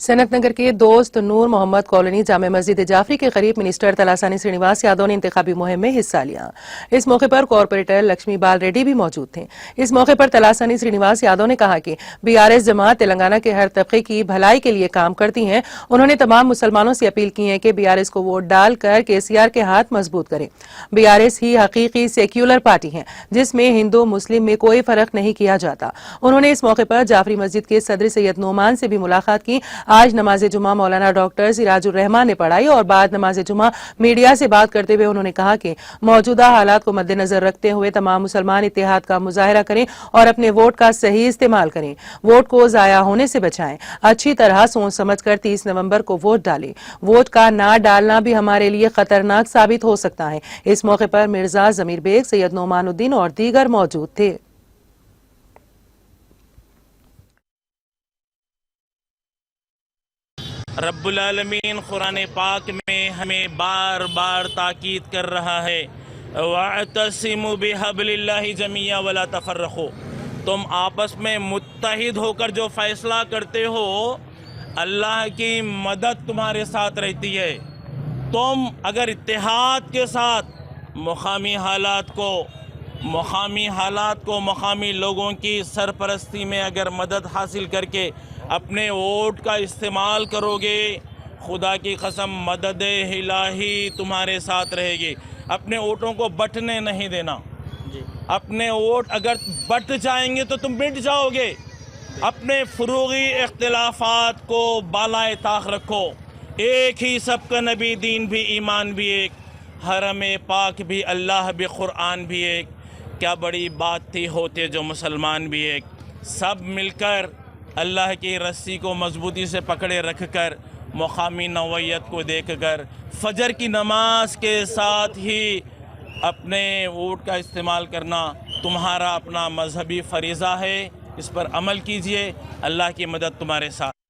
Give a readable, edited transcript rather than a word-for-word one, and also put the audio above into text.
सनत नगर के दोस्त नूर मोहम्मद कॉलोनी जामे मस्जिद जाफरी के करीब मिनिस्टर तलासानी श्रीनिवास यादव ने इंतखाबी मुहिम में हिस्सा लिया। इस मौके पर कॉरपोरेटर लक्ष्मी बाल रेड्डी भी मौजूद थे। इस मौके पर तलासानी श्रीनिवास यादव ने कहा कि बीआरएस जमात तेलंगाना के हर तबके की भलाई के लिए काम करती है। उन्होंने तमाम मुसलमानों से अपील की है कि बीआरएस को वोट डालकर केसीआर के हाथ मजबूत करें। बीआरएस ही हकीकी सेक्युलर पार्टी है जिसमें हिंदू मुस्लिम में कोई फर्क नहीं किया जाता। उन्होंने इस मौके पर जाफरी मस्जिद के सदर सैयद नोमान से भी मुलाकात की। आज नमाज जुमा मौलाना डॉक्टर सिराजुर रहमान ने पढ़ाई और बाद नमाज जुमा मीडिया से बात करते हुए उन्होंने कहा कि मौजूदा हालात को मद्देनजर रखते हुए तमाम मुसलमान इत्तेहाद का मुजाहरा करें और अपने वोट का सही इस्तेमाल करें। वोट को जाया होने से बचाएं। अच्छी तरह सोच समझ कर 30 नवंबर को वोट डालें। वोट का ना डालना भी हमारे लिए खतरनाक साबित हो सकता है। इस मौके पर मिर्जा जमीर बेग, सैयद नोमानुद्दीन और दीगर मौजूद थे। रब्बुल आलमीन कुरान पाक में हमें बार बार ताकीद कर रहा है, वअतसिमु बिहब्लिल्लाहि जमीअन वला तफर्रक़ू। तुम आपस में मुत्तहिद होकर जो फैसला करते हो, अल्लाह की मदद तुम्हारे साथ रहती है। तुम अगर इत्तेहाद के साथ मुकामी हालात को मुकामी लोगों की सरपरस्ती में अगर मदद हासिल करके अपने वोट का इस्तेमाल करोगे, खुदा की कसम मदद इलाही तुम्हारे साथ रहेगी। अपने वोटों को बंटने नहीं देना। अपने वोट अगर बंट जाएंगे तो तुम मिट जाओगे। अपने फुरूगी इख्तिलाफात को बालाए ताक रखो। एक ही सबका नबी, दीन भी, ईमान भी एक, हरम पाक भी, अल्लाह भी, कुरान भी एक। क्या बड़ी बात थी होते जो मुसलमान भी एक। सब मिलकर अल्लाह की रस्सी को मजबूती से पकड़े रखकर मुकामी नौयत को देखकर फजर की नमाज के साथ ही अपने वोट का इस्तेमाल करना तुम्हारा अपना मजहबी फरीज़ा है। इस पर अमल कीजिए। अल्लाह की मदद तुम्हारे साथ।